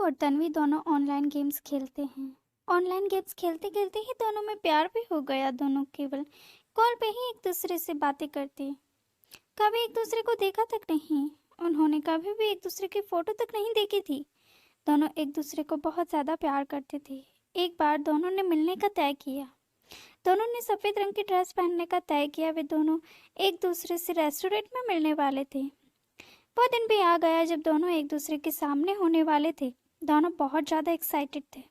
और तन्वी दोनों online games खेलते हैं। ऑनलाइन गेम्स खेलते खेलते ही दोनों में प्यार भी हो गया। दोनों केवल कॉल पे ही एक दूसरे से बातें करते, कभी एक दूसरे को देखा तक नहीं। उन्होंने कभी भी एक दूसरे की फोटो तक नहीं देखी थी। दोनों एक दूसरे को बहुत ज़्यादा प्यार करते थे। एक बार दोनों ने मिलने का तय किया। दोनों ने सफ़ेद रंग की ड्रेस पहनने का तय किया। वे दोनों एक दूसरे से रेस्टोरेंट में मिलने वाले थे। वो दिन भी आ गया जब दोनों एक दूसरे के सामने होने वाले थे। दोनों बहुत ज़्यादा एक्साइटेड थे।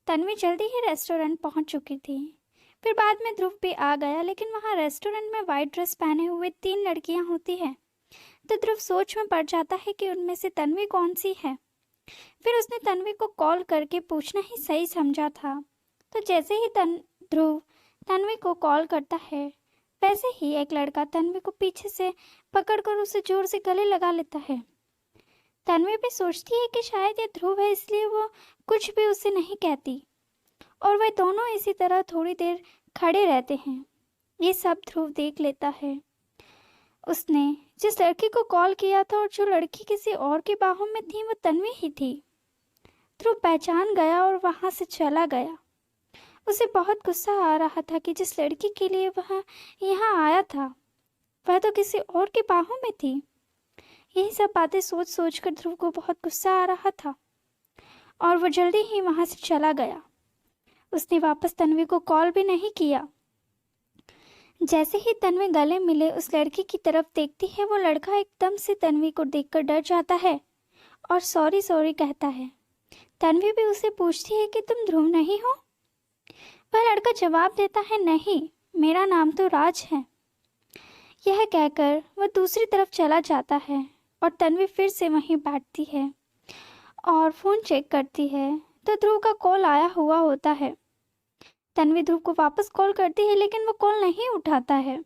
तन्वी जल्दी ही रेस्टोरेंट पहुंच चुकी थी। फिर बाद में ध्रुव भी आ गया, लेकिन वहां रेस्टोरेंट में वाइट ड्रेस पहने हुए 3 लड़कियां होती हैं। तो ध्रुव सोच में पड़ जाता है कि उनमें से तन्वी कौन सी है। फिर उसने तन्वी को कॉल करके पूछना ही सही समझा था। तो जैसे ही ध्रुव तन्वी को कॉल करता है, वैसे ही एक लड़का तन्वी को पीछे से पकड़कर उसे जोर से गले लगा लेता है। तन्वी भी सोचती है कि शायद ये ध्रुव है, इसलिए वो कुछ भी उसे नहीं कहती और वे दोनों इसी तरह थोड़ी देर खड़े रहते हैं। ये सब ध्रुव देख लेता है। उसने जिस लड़की को कॉल किया था और जो लड़की किसी और की बाहों में थी, वो तन्वी ही थी। ध्रुव पहचान गया और वहां से चला गया। उसे बहुत गुस्सा आ रहा था कि जिस लड़की के लिए वह यहाँ आया था, वह तो किसी और की बाहों में थी। यही सब बातें सोच सोच कर ध्रुव को बहुत गुस्सा आ रहा था और वो जल्दी ही वहां से चला गया। उसने वापस तन्वी को कॉल भी नहीं किया। जैसे ही तन्वी गले मिले उस लड़की की तरफ देखती है, वो लड़का एकदम से तन्वी को देखकर डर जाता है और सॉरी सॉरी कहता है। तन्वी भी उसे पूछती है कि तुम ध्रुव नहीं हो? वह लड़का जवाब देता है, नहीं, मेरा नाम तो राज है। यह कहकर वह दूसरी तरफ चला जाता है और तन्वी फिर से वहीं बैठती है और फ़ोन चेक करती है तो ध्रुव का कॉल आया हुआ होता है। तन्वी ध्रुव को वापस कॉल करती है, लेकिन वो कॉल नहीं उठाता है।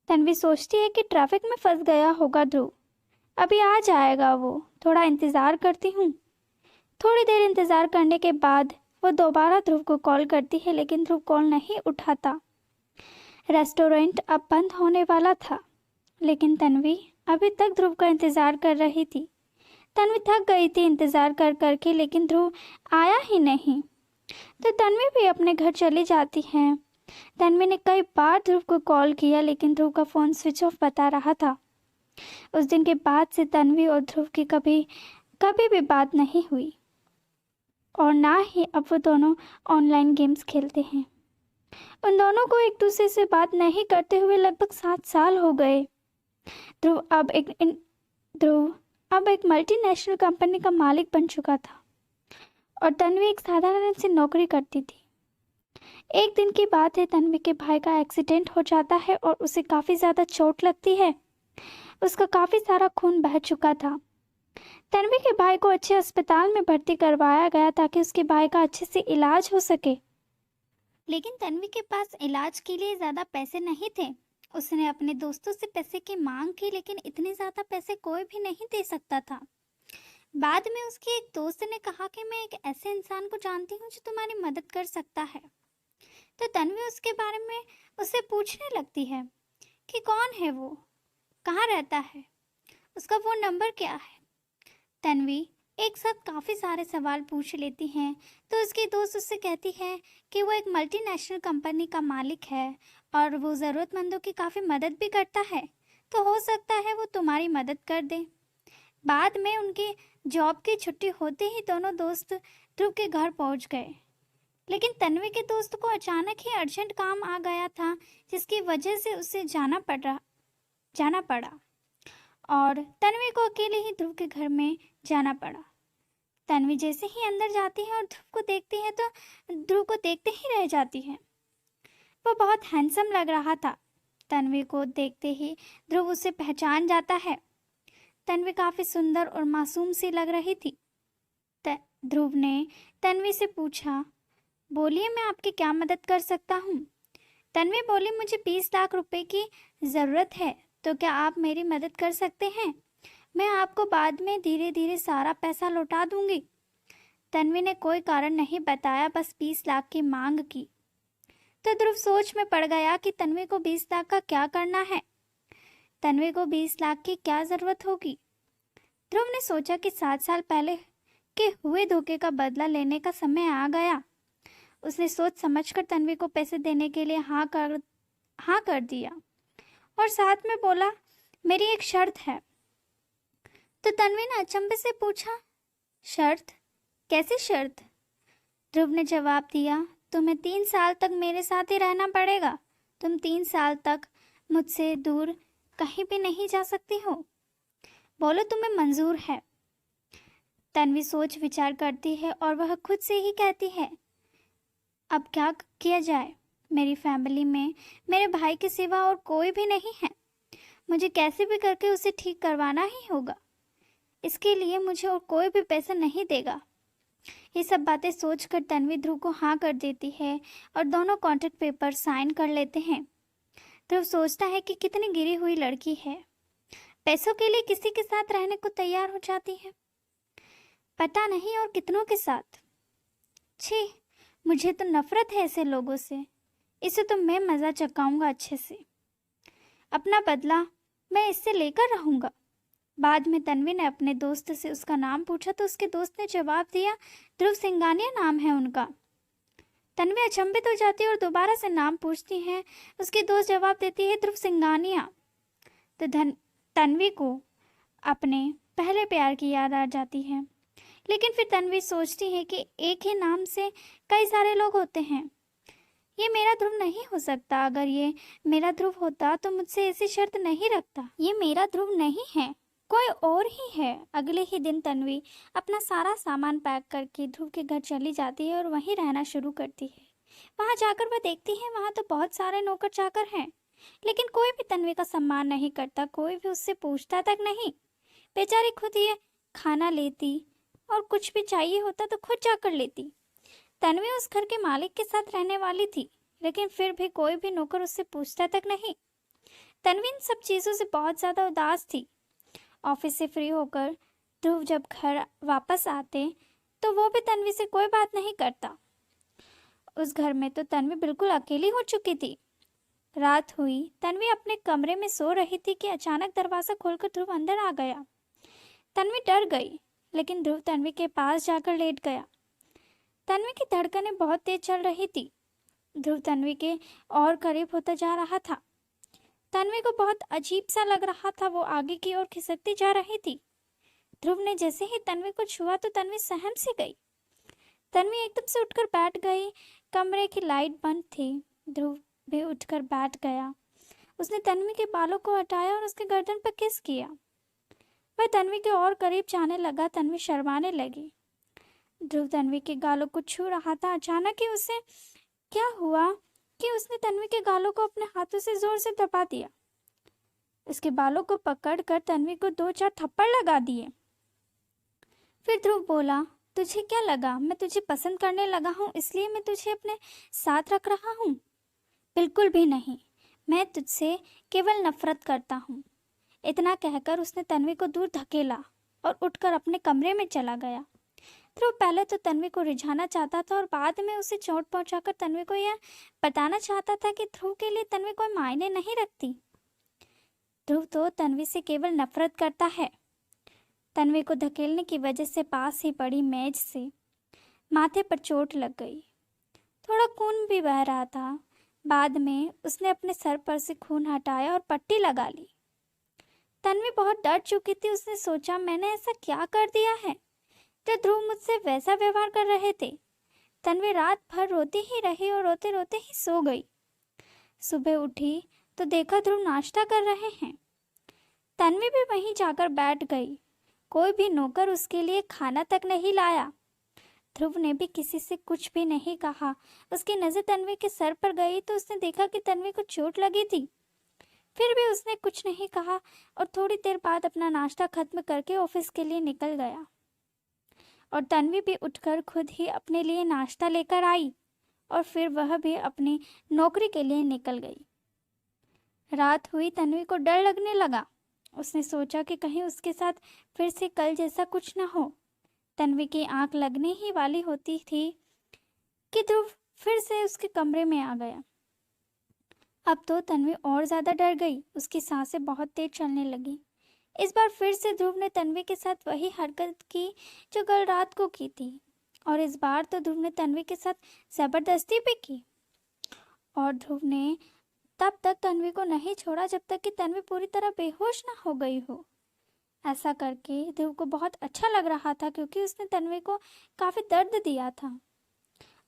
तन्वी सोचती है कि ट्रैफिक में फंस गया होगा ध्रुव, अभी आ जाएगा वो, थोड़ा इंतज़ार करती हूँ। थोड़ी देर इंतज़ार करने के बाद वो दोबारा ध्रुव को कॉल करती है, लेकिन ध्रुव कॉल नहीं उठाता। रेस्टोरेंट अब बंद होने वाला था, लेकिन तन्वी अभी तक ध्रुव का इंतज़ार कर रही थी। तन्वी थक गई थी इंतज़ार कर करके, लेकिन ध्रुव आया ही नहीं। तो तन्वी भी अपने घर चली जाती है। तन्वी ने कई बार ध्रुव को कॉल किया, लेकिन ध्रुव का फ़ोन स्विच ऑफ बता रहा था। उस दिन के बाद से तन्वी और ध्रुव की कभी कभी भी बात नहीं हुई और ना ही अब वो दोनों ऑनलाइन गेम्स खेलते हैं। उन दोनों को एक दूसरे से बात नहीं करते हुए लगभग 7 साल हो गए। ध्रुव अब एक मल्टीनेशनल कंपनी का मालिक बन चुका था और तन्वी एक साधारण सी नौकरी करती थी। एक दिन की बात है, तन्वी के भाई का एक्सीडेंट हो जाता है और उसे काफ़ी ज़्यादा चोट लगती है। उसका काफ़ी सारा खून बह चुका था। तन्वी के भाई को अच्छे अस्पताल में भर्ती करवाया गया ताकि उसके भाई का अच्छे से इलाज हो सके, लेकिन तन्वी के पास इलाज के लिए ज़्यादा पैसे नहीं थे। उसने अपने दोस्तों से पैसे की मांग की, लेकिन इतने ज़्यादा पैसे कोई भी नहीं दे सकता था। बाद में उसकी एक दोस्त ने कहा कि मैं एक ऐसे इंसान को जानती हूँ जो तुम्हारी मदद कर सकता है। तो तन्वी उसके बारे में उससे पूछने लगती है कि कौन है वो, कहाँ रहता है, उसका फ़ोन नंबर क्या है। तन्वी एक साथ काफ़ी सारे सवाल पूछ लेती हैं। तो उसकी दोस्त उससे कहती है कि वो एक मल्टीनेशनल कंपनी का मालिक है और वो ज़रूरतमंदों की काफ़ी मदद भी करता है, तो हो सकता है वो तुम्हारी मदद कर दे। बाद में उनकी जॉब की छुट्टी होते ही दोनों दोस्त ध्रुव के घर पहुंच गए, लेकिन तन्वी के दोस्त को अचानक ही अर्जेंट काम आ गया था, जिसकी वजह से उसे जाना पड़ा और तन्वी को अकेले ही ध्रुव के घर में जाना पड़ा। तन्वी जैसे ही अंदर जाती है और ध्रुव को देखती है तो ध्रुव को देखते ही रह जाती है। वो बहुत हैंडसम लग रहा था। तन्वी को देखते ही ध्रुव उसे पहचान जाता है। तन्वी काफ़ी सुंदर और मासूम सी लग रही थी। ध्रुव ने तन्वी से पूछा, बोलिए मैं आपकी क्या मदद कर सकता हूँ? तन्वी बोली, मुझे 20 लाख रुपए की ज़रूरत है, तो क्या आप मेरी मदद कर सकते हैं? मैं आपको बाद में धीरे धीरे सारा पैसा लौटा दूंगी। तन्वी ने कोई कारण नहीं बताया, बस 20 लाख की मांग की। तो ध्रुव सोच में पड़ गया कि तन्वी को 20 लाख का क्या करना है। तन्वी को 20 लाख की क्या ज़रूरत होगी। ध्रुव ने सोचा कि 7 साल पहले कि हुए धोखे का बदला लेने का समय आ गया। उसने सोच समझकर तन्वी को पैसे देने के लिए हाँ कर दिया और साथ में बोला, मेरी एक शर्त है। तो तन्वी ने अचंभे से पूछा, शर्त? कैसी शर्त? ध्रुव ने जवाब दिया, तुम्हें 3 साल तक मेरे साथ ही रहना पड़ेगा। तुम 3 साल तक मुझसे दूर कहीं भी नहीं जा सकती हो। बोलो तुम्हें मंजूर है? तन्वी सोच विचार करती है और वह खुद से ही कहती है, अब क्या किया जाए? मेरी फैमिली में मेरे भाई के सिवा और कोई भी नहीं है। मुझे कैसे भी करके उसे ठीक करवाना ही होगा। इसके लिए मुझे और कोई भी पैसा नहीं देगा। ये सब बातें सोचकर तन्वी ध्रुव को हाँ कर देती है और दोनों कॉन्ट्रैक्ट पेपर साइन कर लेते हैं। ध्रुव सोचता है कि कितनी गिरी हुई लड़की है, पैसों के लिए किसी के साथ रहने को तैयार हो जाती है, पता नहीं और कितनों के साथ। छी, मुझे तो नफरत है ऐसे लोगों से। इसे तो मैं मज़ा चकाऊंगा अच्छे से। अपना बदला मैं इससे लेकर रहूंगा। बाद में तन्वी ने अपने दोस्त से उसका नाम पूछा तो उसके दोस्त ने जवाब दिया, ध्रुव सिंघानिया नाम है उनका। तन्वी अचंभित हो जाती है और दोबारा से नाम पूछती है। उसकी दोस्त जवाब देती है, ध्रुव सिंघानिया। तो तन्वी को अपने पहले प्यार की याद आ जाती है। लेकिन फिर तन्वी सोचती है कि एक ही नाम से कई सारे लोग होते हैं। ये मेरा ध्रुव नहीं हो सकता। अगर ये मेरा ध्रुव होता तो मुझसे ऐसी शर्त नहीं रखता। ये मेरा ध्रुव नहीं है, कोई और ही है। अगले ही दिन तन्वी अपना सारा सामान पैक करके ध्रुव के घर चली जाती है और वहीं रहना शुरू करती है। वहां जाकर वह देखती है वहां तो बहुत सारे नौकर चाकर हैं, लेकिन कोई भी तन्वी का सम्मान नहीं करता, कोई भी उससे पूछता तक नहीं। बेचारी खुद ही खाना लेती और कुछ भी चाहिए होता तो खुद जाकर लेती। तन्वी उस घर के मालिक के साथ रहने वाली थी, लेकिन फिर भी कोई भी नौकर उससे पूछता तक नहीं। तन्वी इन सब चीज़ों से बहुत ज़्यादा उदास थी। ऑफिस से फ्री होकर ध्रुव जब घर वापस आते तो वो भी तन्वी से कोई बात नहीं करता। उस घर में तो तन्वी बिल्कुल अकेली हो चुकी थी। रात हुई, तन्वी अपने कमरे में सो रही थी कि अचानक दरवाज़ा खोलकर ध्रुव अंदर आ गया। तन्वी डर गई, लेकिन ध्रुव तन्वी के पास जाकर लेट गया। तन्वी की धड़कनें बहुत तेज चल रही थी। ध्रुव तन्वी के और करीब होता जा रहा था। तन्वी को बहुत अजीब सा लग रहा था, वो आगे की ओर खिसकती जा रही थी। ध्रुव ने जैसे ही तन्वी को छुआ तो तन्वी सहम सी गई। तन्वी एकदम से उठकर बैठ गई। कमरे की लाइट बंद थी। ध्रुव भी उठकर बैठ गया। उसने तन्वी के बालों को हटाया और उसके गर्दन पर किस किया। वह तन्वी के और करीब जाने लगा। तन्वी शर्माने लगी। ध्रुव तन्वी के गालों को छू रहा था। अचानक ही उसे क्या हुआ कि उसने तन्वी के गालों को अपने हाथों से जोर से दबा दिया। उसके बालों को पकड़कर तन्वी को 2-4 थप्पड़ लगा दिए। फिर ध्रुव बोला, तुझे क्या लगा मैं तुझे पसंद करने लगा हूँ इसलिए मैं तुझे अपने साथ रख रहा हूँ? बिल्कुल भी नहीं, मैं तुझसे केवल नफरत करता हूँ। इतना कहकर उसने तन्वी को दूर धकेला और उठकर अपने कमरे में चला गया। ध्रुव पहले तो तन्वी को रिझाना चाहता था और बाद में उसे चोट पहुंचाकर तन्वी को यह बताना चाहता था कि ध्रुव के लिए तन्वी कोई मायने नहीं रखती। ध्रुव तो तन्वी से केवल नफरत करता है। तन्वी को धकेलने की वजह से पास ही पड़ी मेज से माथे पर चोट लग गई। थोड़ा खून भी बह रहा था। बाद में उसने अपने सर पर से खून हटाया और पट्टी लगा ली। तन्वी बहुत डर चुकी थी। उसने सोचा, मैंने ऐसा क्या कर दिया है तो ध्रुव मुझसे वैसा व्यवहार कर रहे थे। तन्वी रात भर रोती ही रही और रोते रोते ही सो गई। सुबह उठी तो देखा ध्रुव नाश्ता कर रहे हैं। तन्वी भी वहीं जाकर बैठ गई। कोई भी नौकर उसके लिए खाना तक नहीं लाया। ध्रुव ने भी किसी से कुछ भी नहीं कहा। उसकी नज़र तन्वी के सर पर गई तो उसने देखा कि तन्वी को चोट लगी थी। फिर भी उसने कुछ नहीं कहा और थोड़ी देर बाद अपना नाश्ता खत्म करके ऑफिस के लिए निकल गया। और तन्वी भी उठकर खुद ही अपने लिए नाश्ता लेकर आई और फिर वह भी अपनी नौकरी के लिए निकल गई। रात हुई, तन्वी को डर लगने लगा। उसने सोचा कि कहीं उसके साथ फिर से कल जैसा कुछ न हो। तन्वी की आंख लगने ही वाली होती थी कि ध्रुव फिर से उसके कमरे में आ गया। अब तो तन्वी और ज़्यादा डर गई। उसकी सांसें बहुत तेज चलने लगी। इस बार फिर से ध्रुव ने तन्वी के साथ वही हरकत की जो कल रात को की थी, और इस बार तो ध्रुव ने तन्वी के साथ जबरदस्ती भी की। और ध्रुव ने तब तक तन्वी को नहीं छोड़ा जब तक कि तन्वी पूरी तरह बेहोश ना हो गई हो। ऐसा करके ध्रुव को बहुत अच्छा लग रहा था क्योंकि उसने तन्वी को काफ़ी दर्द दिया था।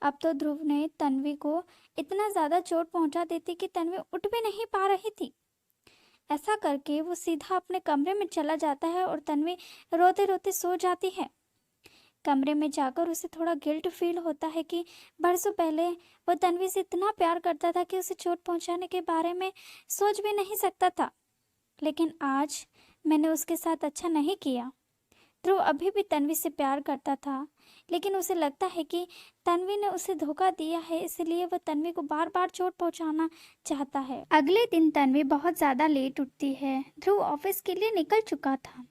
अब तो ध्रुव ने तन्वी को इतना ज़्यादा चोट पहुंचा दी थी कि तन्वी उठ भी नहीं पा रही थी। ऐसा करके वो सीधा अपने कमरे में चला जाता है और तन्वी रोते रोते सो जाती है। कमरे में जाकर उसे थोड़ा गिल्ट फील होता है कि बरसों पहले वो तन्वी से इतना प्यार करता था कि उसे चोट पहुंचाने के बारे में सोच भी नहीं सकता था, लेकिन आज मैंने उसके साथ अच्छा नहीं किया। ध्रुव अभी भी तन्वी से प्यार करता था, लेकिन उसे लगता है कि तन्वी ने उसे धोखा दिया है, इसलिए वह तन्वी को बार बार चोट पहुंचाना चाहता है। अगले दिन तन्वी बहुत ज़्यादा लेट उठती है। ध्रुव ऑफिस के लिए निकल चुका था।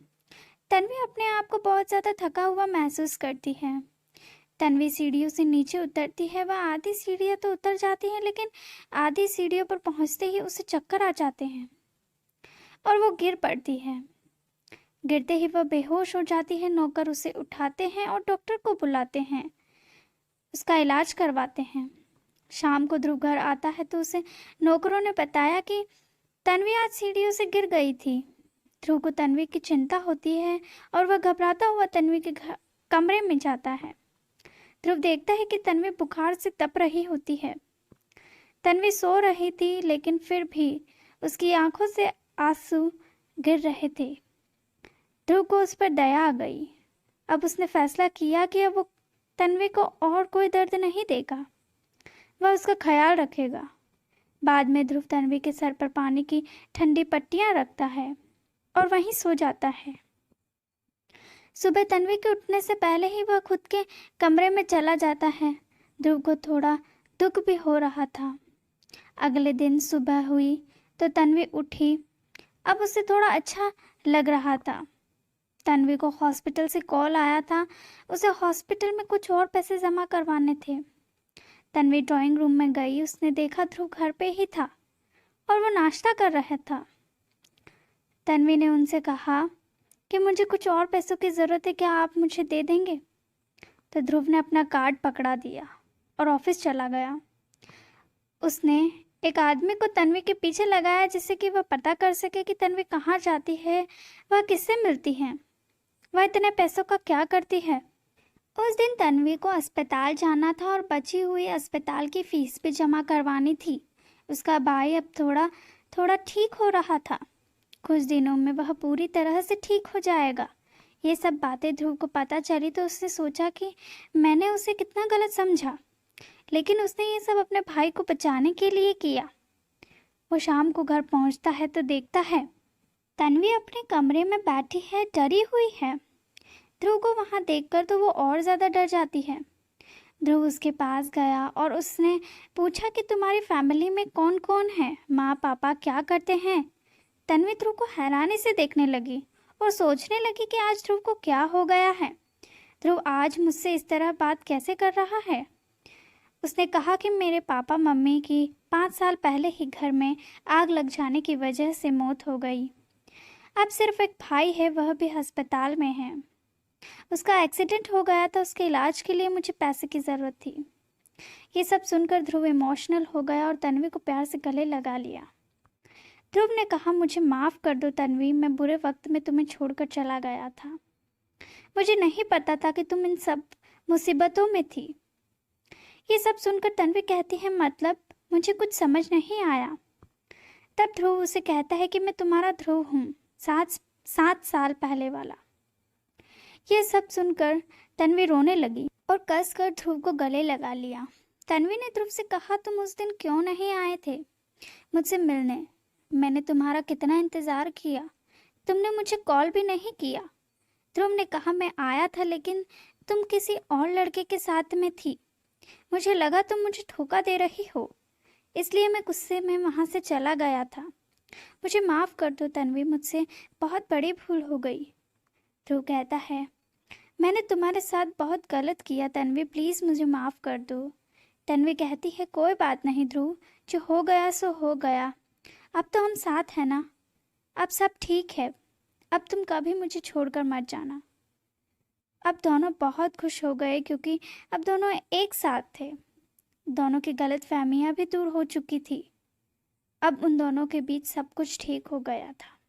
तन्वी अपने आप को बहुत ज़्यादा थका हुआ महसूस करती है। तन्वी सीढ़ियों से नीचे उतरती है। वह आधी सीढ़ियाँ तो उतर जाती हैं, लेकिन आधी सीढ़ियों पर पहुंचते ही उसे चक्कर आ जाते हैं और वो गिर पड़ती है। गिरते ही वह बेहोश हो जाती है। नौकर उसे उठाते हैं और डॉक्टर को बुलाते हैं, उसका इलाज करवाते हैं। शाम को ध्रुव घर आता है तो उसे नौकरों ने बताया कि तन्वी आज सीढ़ियों से गिर गई थी। ध्रुव को तन्वी की चिंता होती है और वह घबराता हुआ तन्वी के कमरे में जाता है। ध्रुव देखता है कि तन्वी बुखार से तप रही होती है। तन्वी सो रही थी, लेकिन फिर भी उसकी आंखों से आंसू गिर रहे थे। ध्रुव को उस पर दया आ गई। अब उसने फैसला किया कि अब वो तन्वी को और कोई दर्द नहीं देगा, वह उसका ख्याल रखेगा। बाद में ध्रुव तन्वी के सर पर पानी की ठंडी पट्टियां रखता है और वहीं सो जाता है। सुबह तन्वी के उठने से पहले ही वह खुद के कमरे में चला जाता है। ध्रुव को थोड़ा दुख भी हो रहा था। अगले दिन सुबह हुई तो तन्वी उठी। अब उसे थोड़ा अच्छा लग रहा था। तन्वी को हॉस्पिटल से कॉल आया था। उसे हॉस्पिटल में कुछ और पैसे जमा करवाने थे। तन्वी ड्राइंग रूम में गई। उसने देखा ध्रुव घर पे ही था और वो नाश्ता कर रहा था। तन्वी ने उनसे कहा कि मुझे कुछ और पैसों की ज़रूरत है, क्या आप मुझे दे देंगे? तो ध्रुव ने अपना कार्ड पकड़ा दिया और ऑफिस चला गया। उसने एक आदमी को तन्वी के पीछे लगाया जिससे कि वह पता कर सके कि तन्वी कहाँ जाती है, वह किससे मिलती है, वह इतने पैसों का क्या करती है। उस दिन तन्वी को अस्पताल जाना था और बची हुई अस्पताल की फीस भी जमा करवानी थी। उसका भाई अब थोड़ा थोड़ा ठीक हो रहा था। कुछ दिनों में वह पूरी तरह से ठीक हो जाएगा। ये सब बातें ध्रुव को पता चली तो उसने सोचा कि मैंने उसे कितना गलत समझा, लेकिन उसने ये सब अपने भाई को बचाने के लिए किया। वो शाम को घर पहुंचता है तो देखता है तन्वी अपने कमरे में बैठी है, डरी हुई है। ध्रुव को वहाँ देखकर तो वो और ज़्यादा डर जाती है। ध्रुव उसके पास गया और उसने पूछा कि तुम्हारी फैमिली में कौन कौन है, माँ पापा क्या करते हैं। तन्वी ध्रुव को हैरानी से देखने लगी और सोचने लगी कि आज ध्रुव को क्या हो गया है। ध्रुव आज मुझसे इस तरह बात कैसे कर रहा है। उसने कहा कि मेरे पापा मम्मी की 5 साल पहले ही घर में आग लग जाने की वजह से मौत हो गई। अब सिर्फ एक भाई है, वह भी अस्पताल में है। उसका एक्सीडेंट हो गया था, उसके इलाज के लिए मुझे पैसे की ज़रूरत थी। ये सब सुनकर ध्रुव इमोशनल हो गया और तन्वी को प्यार से गले लगा लिया। ध्रुव ने कहा मुझे माफ़ कर दो तन्वी, मैं बुरे वक्त में तुम्हें छोड़कर चला गया था। मुझे नहीं पता था कि तुम इन सब मुसीबतों में थी। ये सब सुनकर तन्वी कहती है मतलब मुझे कुछ समझ नहीं आया। तब ध्रुव उसे कहता है कि मैं तुम्हारा ध्रुव हूँ, 7 साल पहले वाला। ये सब सुनकर तन्वी रोने लगी और कसकर ध्रुव को गले लगा लिया। तन्वी ने ध्रुव से कहा तुम उस दिन क्यों नहीं आए थे मुझसे मिलने? मैंने तुम्हारा कितना इंतज़ार किया, तुमने मुझे कॉल भी नहीं किया। ध्रुव ने कहा मैं आया था लेकिन तुम किसी और लड़के के साथ में थी। मुझे लगा तुम मुझे धोखा दे रही हो, इसलिए मैं गुस्से में वहाँ से चला गया था। मुझे माफ़ कर दो तन्वी, मुझसे बहुत बड़ी भूल हो गई। ध्रुव कहता है मैंने तुम्हारे साथ बहुत गलत किया तन्वी, प्लीज़ मुझे माफ़ कर दो। तन्वी कहती है कोई बात नहीं ध्रुव, जो हो गया सो हो गया, अब तो हम साथ हैं ना, अब सब ठीक है। अब तुम कभी मुझे छोड़कर मत जाना। अब दोनों बहुत खुश हो गए क्योंकि अब दोनों एक साथ थे। दोनों की गलतफहमियां भी दूर हो चुकी थी। अब उन दोनों के बीच सब कुछ ठीक हो गया था।